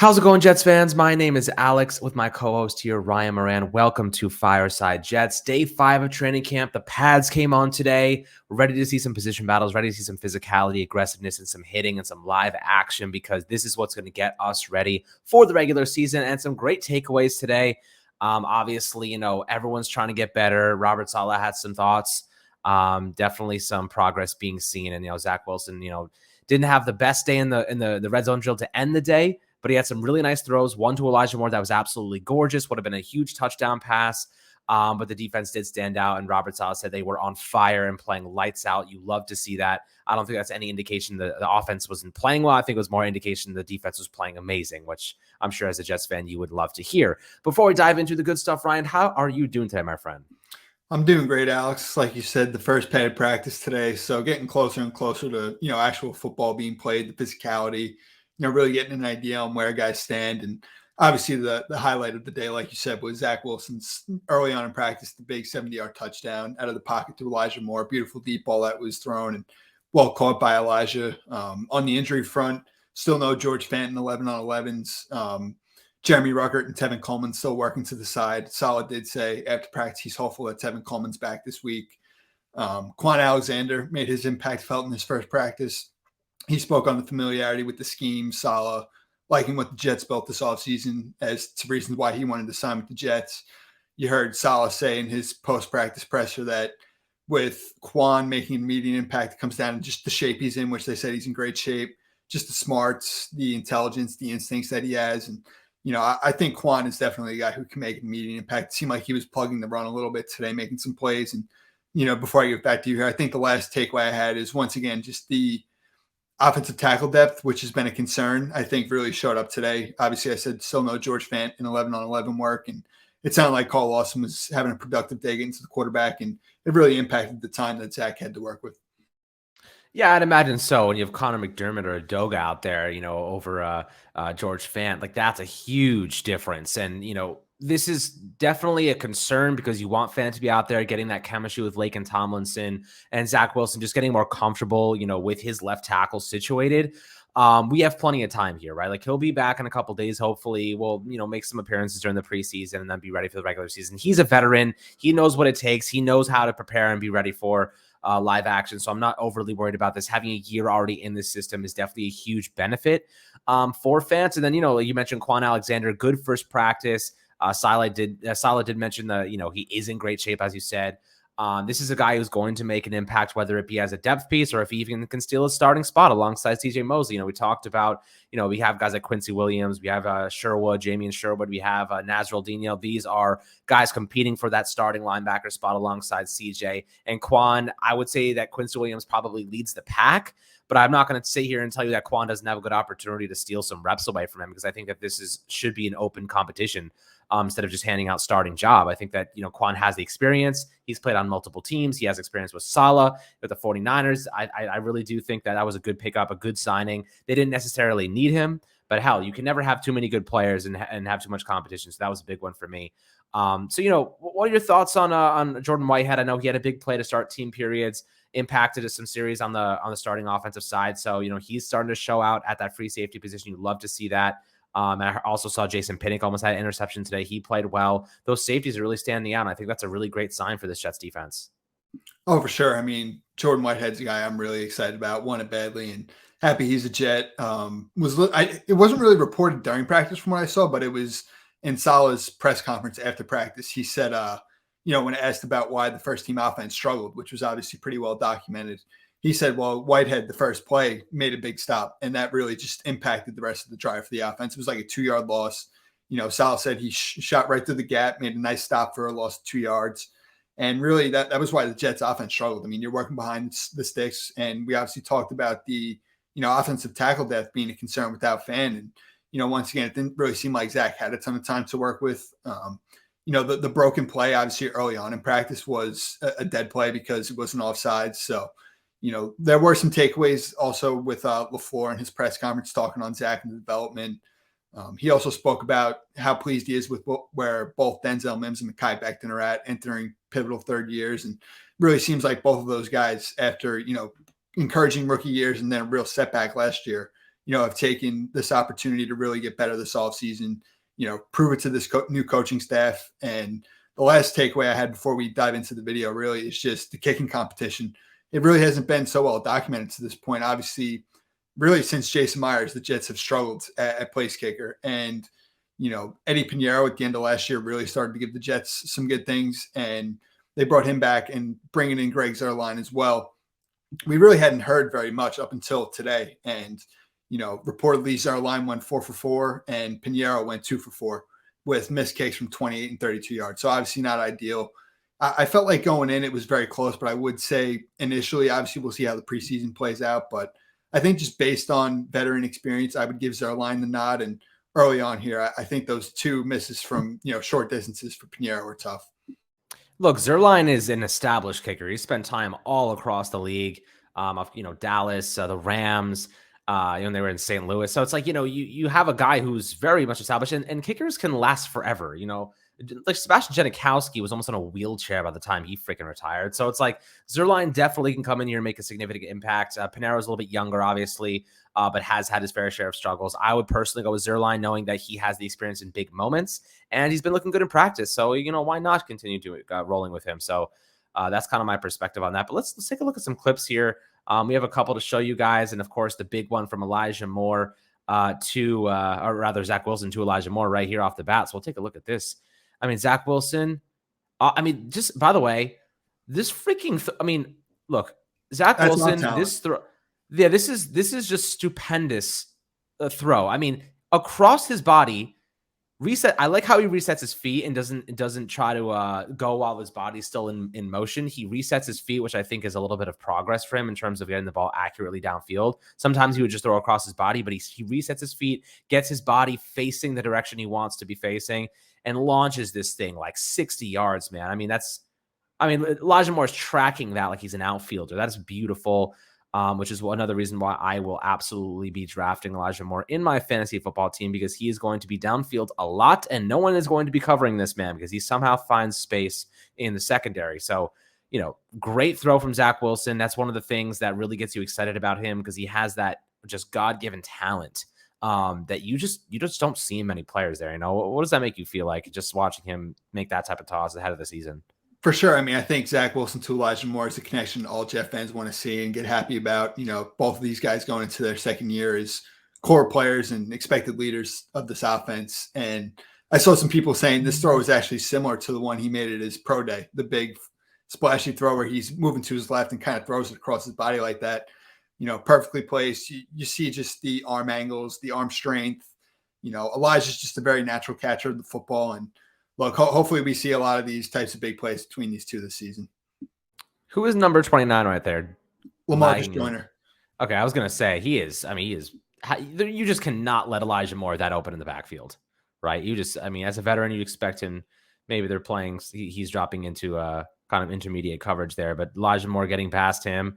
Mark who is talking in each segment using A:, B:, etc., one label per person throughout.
A: How's it going, Jets fans? My name is Alex with my co-host here, Ryan Moran. Welcome to Fireside Jets. Day 5 of training camp. The pads came on today. We're ready to see some position battles, ready to see some physicality, aggressiveness, and some hitting and some live action because this is what's going to get us ready for the regular season and some great takeaways today. Obviously, everyone's trying to get better. Robert Saleh had some thoughts. Definitely some progress being seen. And, Zach Wilson, didn't have the best day in the red zone drill to end the day, but he had some really nice throws. One to Elijah Moore that was absolutely gorgeous. Would have been a huge touchdown pass. But the defense did stand out, and Robert Saleh said they were on fire and playing lights out. You love to see that. I don't think that's any indication the offense wasn't playing well. I think it was more indication the defense was playing amazing, which I'm sure as a Jets fan you would love to hear. Before we dive into the good stuff, Ryan, how are you doing today, my friend?
B: I'm doing great, Alex. Like you said, the first padded practice today. So getting closer and closer to, actual football being played, the physicality, really getting an idea on where guys stand. And obviously the highlight of the day, like you said, was Zach Wilson's early on in practice, the big 70-yard touchdown out of the pocket to Elijah Moore. Beautiful deep ball that was thrown and well caught by Elijah. On the injury front, still no George Fenton, 11 on 11s. Jeremy Ruckert and Tevin Coleman still working to the side. Saleh did say after practice he's hopeful that Tevin Coleman's back this week. Quan Alexander made his impact felt in his first practice. He spoke on the familiarity with the scheme, Saleh liking what the Jets built this offseason as to reasons why he wanted to sign with the Jets. You heard Saleh say in his post-practice presser that with Quan making an immediate impact, it comes down to just the shape he's in, which they said he's in great shape, just the smarts, the intelligence, the instincts that he has. And I think Quan is definitely a guy who can make an immediate impact. It seemed like he was plugging the run a little bit today, making some plays. And, before I get back to you here, I think the last takeaway I had is once again, just the offensive tackle depth, which has been a concern, I think really showed up today. Obviously, I said still no George Fant in 11 on 11 work. And it sounded like Carl Lawson was having a productive day getting to the quarterback. And it really impacted the time that Zach had to work with.
A: Yeah, I'd imagine so. When you have Connor McDermott or Adoga out there, over George Fant, like that's a huge difference. And, this is definitely a concern because you want Fant to be out there getting that chemistry with Laken Tomlinson and Zach Wilson, just getting more comfortable, with his left tackle situated. We have plenty of time here, right? Like he'll be back in a couple days. Hopefully we'll, make some appearances during the preseason and then be ready for the regular season. He's a veteran. He knows what it takes. He knows how to prepare and be ready for live action. So I'm not overly worried about this. Having a year already in this system is definitely a huge benefit for fans. And then, you mentioned Quan Alexander, good first practice. Saleh did mention he is in great shape, as you said. This is a guy who's going to make an impact, whether it be as a depth piece or if he even can steal a starting spot alongside CJ Mosley. We talked about, we have guys like Quincy Williams, we have Sherwood, Jamie and Sherwood, we have Nazrul. These are guys competing for that starting linebacker spot alongside CJ and Quan. I would say that Quincy Williams probably leads the pack, but I'm not going to sit here and tell you that Quan doesn't have a good opportunity to steal some reps away from him because I think that this should be an open competition. Instead of just handing out starting job. I think that, Quan has the experience. He's played on multiple teams. He has experience with Saleh, with the 49ers. I really do think that was a good pickup, a good signing. They didn't necessarily need him, but hell, you can never have too many good players and have too much competition. So that was a big one for me. What are your thoughts on Jordan Whitehead? I know he had a big play to start team periods, impacted some series on the starting offensive side. So, he's starting to show out at that free safety position. You love to see that. And I also saw Jason Pinnock almost had an interception today. He played well. Those safeties are really standing out. And I think that's a really great sign for this Jets defense.
B: Oh, for sure. I mean, Jordan Whitehead's a guy I'm really excited about. Wanted badly and happy he's a Jet. It wasn't really reported during practice from what I saw, but it was in Saleh's press conference after practice. He said, when asked about why the first team offense struggled, which was obviously pretty well documented, he said, well, Whitehead, the first play, made a big stop, and that really just impacted the rest of the drive for the offense. It was like a 2-yard loss. Saleh said he shot right through the gap, made a nice stop for a loss of 2 yards. And really, that was why the Jets offense struggled. I mean, you're working behind the sticks, and we obviously talked about the, offensive tackle depth being a concern without Fan. And, once again, it didn't really seem like Zach had a ton of time to work with. The broken play, obviously, early on in practice was a dead play because it wasn't offsides. So, there were some takeaways also with LaFleur in his press conference talking on Zach and the development. He also spoke about how pleased he is with where both Denzel Mims and Mekhi Becton are at entering pivotal third years. And really seems like both of those guys, after, encouraging rookie years and then a real setback last year, have taken this opportunity to really get better this offseason, prove it to this new coaching staff. And the last takeaway I had before we dive into the video really is just the kicking competition. It really hasn't been so well documented to this point. Obviously, really since Jason Myers, the Jets have struggled at place kicker. And, Eddie Pinheiro at the end of last year really started to give the Jets some good things. And they brought him back, and bringing in Greg Zuerlein as well. We really hadn't heard very much up until today. And, reportedly Zuerlein went 4 for 4 and Pinheiro went 2 for 4 with missed kicks from 28 and 32 yards. So obviously not ideal. I felt like going in, it was very close, but I would say initially, obviously we'll see how the preseason plays out. But I think just based on veteran experience, I would give Zuerlein the nod. And early on here, I think those two misses from, short distances for Pinheiro were tough.
A: Look, Zuerlein is an established kicker. He spent time all across the league, Dallas, the Rams, they were in St. Louis. So it's like, you have a guy who's very much established, and kickers can last forever. Like Sebastian Janikowski was almost in a wheelchair by the time he freaking retired. So it's like Zuerlein definitely can come in here and make a significant impact. Pinheiro's a little bit younger, obviously, but has had his fair share of struggles. I would personally go with Zuerlein, knowing that he has the experience in big moments, and he's been looking good in practice. So, why not continue rolling with him? So that's kind of my perspective on that. But let's take a look at some clips here. We have a couple to show you guys, and of course, the big one from Elijah Moore or rather Zach Wilson to Elijah Moore right here off the bat. So we'll take a look at this. I mean, Zach Wilson, just by the way, this freaking, look, Zach
B: That's
A: Wilson, this throw, this is just stupendous throw. I mean, across his body, reset. I like how he resets his feet and doesn't try to go while his body's still in motion. He resets his feet, which I think is a little bit of progress for him in terms of getting the ball accurately downfield. Sometimes he would just throw across his body, but he resets his feet, gets his body facing the direction he wants to be facing, and launches this thing like 60 yards, man. Elijah Moore is tracking that like he's an outfielder. That's beautiful, which is another reason why I will absolutely be drafting Elijah Moore in my fantasy football team, because he is going to be downfield a lot, and no one is going to be covering this man because he somehow finds space in the secondary. So, great throw from Zach Wilson. That's one of the things that really gets you excited about him, because he has that just God-given talent that you just don't see in many players there. What does that make you feel like just watching him make that type of toss ahead of the season?
B: For sure. I think Zach Wilson to Elijah Moore is a connection all Jet fans want to see and get happy about. Both of these guys going into their second year as core players and expected leaders of this offense. And I saw some people saying this throw is actually similar to the one he made at his pro day, the big splashy throw where he's moving to his left and kind of throws it across his body like that. Perfectly placed. You see just the arm angles, the arm strength. Elijah's just a very natural catcher of the football. And look, hopefully we see a lot of these types of big plays between these two this season.
A: Who is number 29 right there?
B: Lamarcus Joyner.
A: Okay, I was going to say he is. You just cannot let Elijah Moore that open in the backfield, right? As a veteran, you'd expect him. Maybe they're playing. He's dropping into kind of intermediate coverage there, but Elijah Moore getting past him.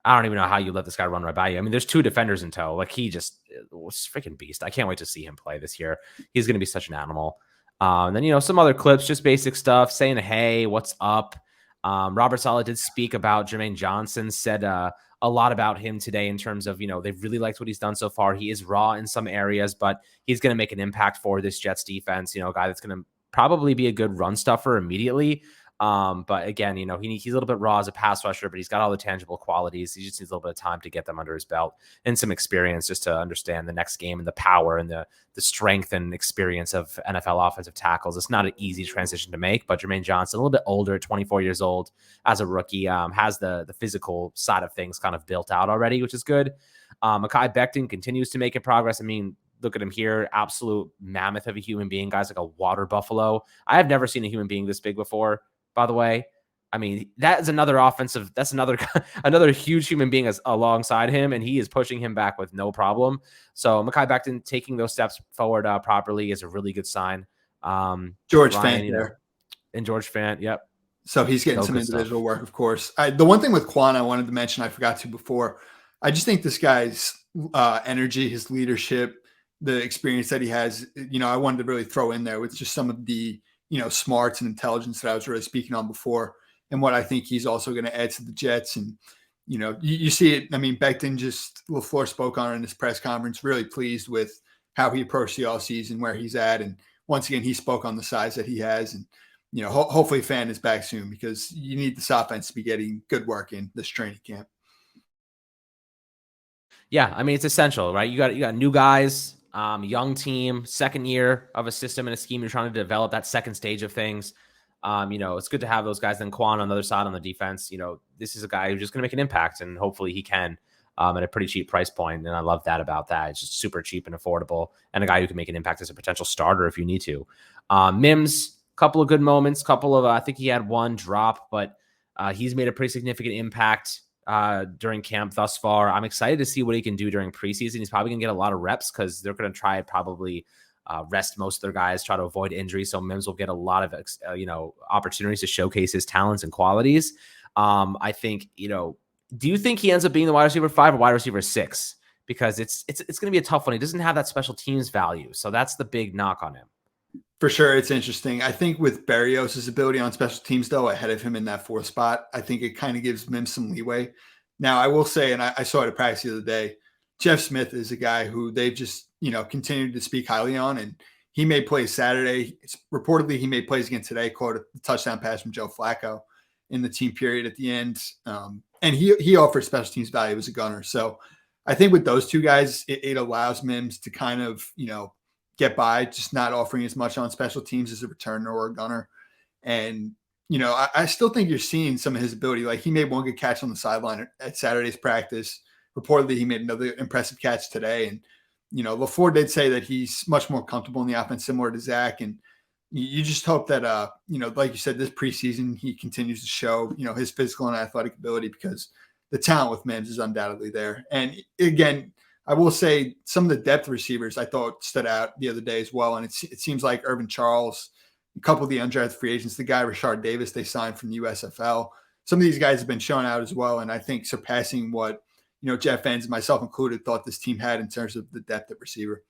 A: I don't even know how you let this guy run right by you. There's two defenders in tow. Like, he just was freaking beast. I can't wait to see him play this year. He's going to be such an animal. And then, some other clips, just basic stuff, saying, hey, what's up? Robert Saleh did speak about Jermaine Johnson, said a lot about him today in terms of, they've really liked what he's done so far. He is raw in some areas, but he's going to make an impact for this Jets defense, a guy that's going to probably be a good run stuffer immediately. But again, he's a little bit raw as a pass rusher, but he's got all the tangible qualities. He just needs a little bit of time to get them under his belt and some experience just to understand the next game and the power and the strength and experience of NFL offensive tackles. It's not an easy transition to make, but Jermaine Johnson, a little bit older, 24 years old as a rookie, has the physical side of things kind of built out already, which is good. Mekhi Becton continues to make progress. Look at him here, absolute mammoth of a human being, guys, like a water buffalo. I have never seen a human being this big before, by the way. That is another another huge human being alongside him, and he is pushing him back with no problem. So Mekhi Becton taking those steps forward properly is a really good sign.
B: George Fant there.
A: And George Fant, yep.
B: So he's getting some individual work, of course. The one thing with Quan I wanted to mention, I forgot to before, I just think this guy's energy, his leadership, the experience that he has, I wanted to really throw in there with just some of the, smarts and intelligence that I was really speaking on before, and what I think he's also going to add to the Jets. And, You see it. I mean, Becton just LaFleur spoke on it in his press conference, really pleased with how he approached the offseason, where he's at. And once again, he spoke on the size that he has. And, hopefully Fan is back soon because you need this offense to be getting good work in this training camp.
A: Yeah, I mean it's essential, right? You got new guys, young team, second year of a system and a scheme. You're trying to develop that second stage of things. It's good to have those guys. Then Quan on the other side on the defense. This is a guy who's just going to make an impact, and hopefully he can at a pretty cheap price point. And I love that about that. It's just super cheap and affordable, and a guy who can make an impact as a potential starter if you need to. Mims, couple of good moments, couple of I think he had one drop, but he's made a pretty significant impact during camp thus far. I'm excited to see what he can do during preseason. He's probably going to get a lot of reps because they're going to try probably rest most of their guys, try to avoid injury. So Mims will get a lot of opportunities to showcase his talents and qualities. I think do you think he ends up being the wide receiver 5 or wide receiver 6? Because it's going to be a tough one. He doesn't have that special teams value, so that's the big knock on him.
B: For sure, it's interesting. I think with Berrios' ability on special teams, though, ahead of him in that 4th spot, I think it kind of gives Mims some leeway. Now, I will say, and I saw it at practice the other day, Jeff Smith is a guy who they've just, continued to speak highly on, and he made plays Saturday. Reportedly, he made plays again today, caught a touchdown pass from Joe Flacco in the team period at the end. And he offers special teams value as a gunner. So I think with those two guys, it allows Mims to kind of, get by, just not offering as much on special teams as a returner or a gunner. And, I still think you're seeing some of his ability. Like he made one good catch on the sideline at Saturday's practice. Reportedly, he made another impressive catch today. And, LaFleur did say that he's much more comfortable in the offense, similar to Zach. And you just hope that, like you said, this preseason, he continues to show, his physical and athletic ability because the talent with Mims is undoubtedly there. And again, I will say some of the depth receivers I thought stood out the other day as well. And it seems like Irvin Charles, a couple of the undrafted free agents, the guy Rashard Davis they signed from the USFL. Some of these guys have been showing out as well. And I think surpassing what, Jeff fans, myself included, thought this team had in terms of the depth at receiver.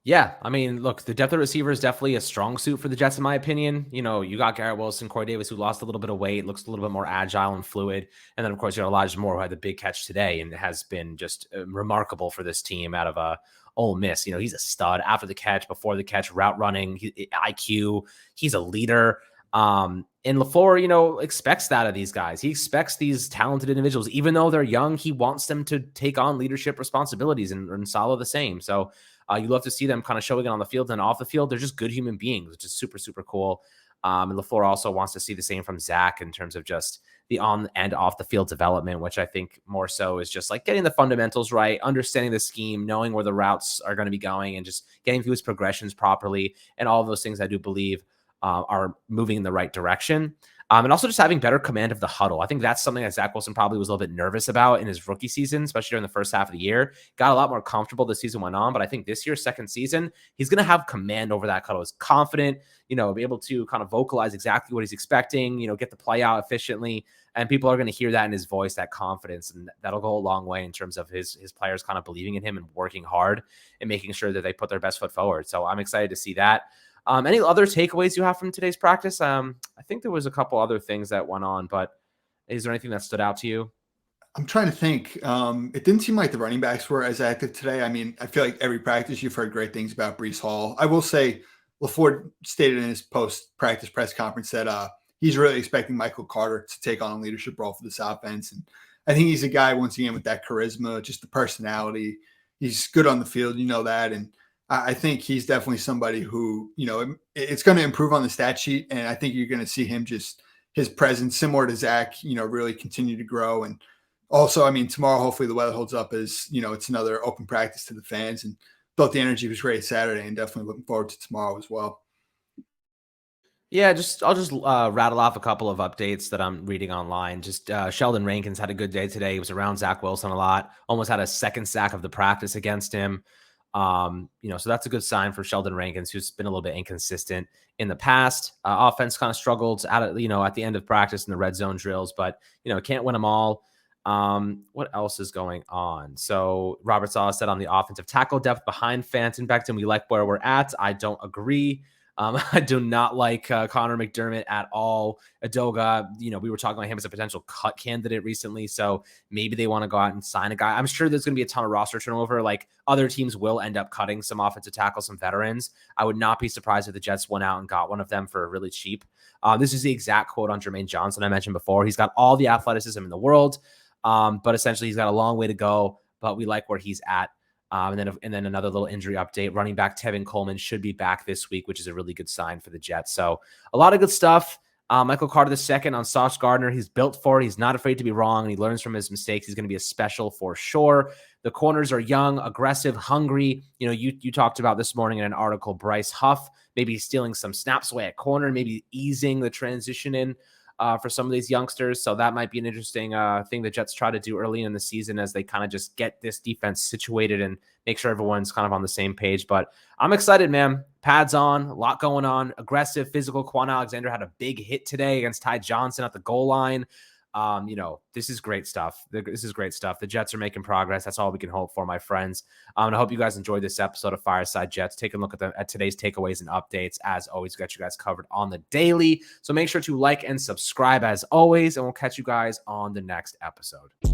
A: Yeah, I mean, look, the depth of receiver is definitely a strong suit for the Jets, in my opinion. You got Garrett Wilson, Corey Davis, who lost a little bit of weight, looks a little bit more agile and fluid. And then, of course, you got Elijah Moore, who had the big catch today and has been just remarkable for this team out of Ole Miss. He's a stud after the catch, before the catch, route running, IQ. He's a leader. And LaFleur, expects that of these guys. He expects these talented individuals, even though they're young, he wants them to take on leadership responsibilities and follow the same. So, you love to see them kind of showing it on the field and off the field. They're just good human beings, which is super, super cool. And LaFleur also wants to see the same from Zach in terms of just the on and off the field development, which I think more so is just like getting the fundamentals right, understanding the scheme, knowing where the routes are going to be going, and just getting through his progressions properly. And all of those things I do believe are moving in the right direction. And also just having better command of the huddle. I think that's something that Zach Wilson probably was a little bit nervous about in his rookie season, especially during the first half of the year. Got a lot more comfortable as the season went on, but I think this year's second season, he's going to have command over that huddle. He's confident, be able to kind of vocalize exactly what he's expecting, get the play out efficiently. And people are going to hear that in his voice, that confidence, and that'll go a long way in terms of his players kind of believing in him and working hard and making sure that they put their best foot forward. So I'm excited to see that. Any other takeaways you have from today's practice? I think there was a couple other things that went on, but is there anything that stood out to you?
B: I'm trying to think. It didn't seem like the running backs were as active today. I mean, I feel like every practice you've heard great things about Breece Hall. I will say LaFleur stated in his post-practice press conference that he's really expecting Michael Carter to take on a leadership role for this offense. And I think he's a guy, once again, with that charisma, just the personality. He's good on the field, that. And I think he's definitely somebody who, it's going to improve on the stat sheet. And I think you're going to see him just his presence, similar to Zach, really continue to grow. And also, I mean, tomorrow, hopefully the weather holds up as, it's another open practice to the fans, and thought the energy was great Saturday, and definitely looking forward to tomorrow as well.
A: Yeah, I'll just rattle off a couple of updates that I'm reading online. Just Sheldon Rankins had a good day today. He was around Zach Wilson a lot, almost had a second sack of the practice against him. So that's a good sign for Sheldon Rankins, who's been a little bit inconsistent in the past. Offense kind of struggled at the end of practice in the red zone drills, but can't win them all. What else is going on? So Robert Saleh said on the offensive tackle depth behind Fant and Becton, we like where we're at. I don't agree. I do not like Connor McDermott at all. Adoga, we were talking about him as a potential cut candidate recently, so maybe they want to go out and sign a guy. I'm sure there's going to be a ton of roster turnover. Like other teams will end up cutting some offensive tackles, some veterans. I would not be surprised if the Jets went out and got one of them for really cheap. This is the exact quote on Jermaine Johnson I mentioned before. He's got all the athleticism in the world, but essentially he's got a long way to go, but we like where he's at. And then another little injury update. Running back Tevin Coleman should be back this week, which is a really good sign for the Jets. So a lot of good stuff. Michael Carter II on Sauce Gardner. He's built for it. He's not afraid to be wrong, and he learns from his mistakes. He's going to be a special for sure. The corners are young, aggressive, hungry. You talked about this morning in an article, Bryce Huff, maybe stealing some snaps away at corner, maybe easing the transition in for some of these youngsters. So that might be an interesting thing the Jets try to do early in the season as they kind of just get this defense situated and make sure everyone's kind of on the same page. But I'm excited, man. Pads on, a lot going on. Aggressive, physical. Quan Alexander had a big hit today against Ty Johnson at the goal line. This is great stuff. This is great stuff. The Jets are making progress. That's all we can hope for, my friends. And I hope you guys enjoyed this episode of Fireside Jets. Take a look at today's takeaways and updates. As always, got you guys covered on the daily. So make sure to like and subscribe as always, and we'll catch you guys on the next episode.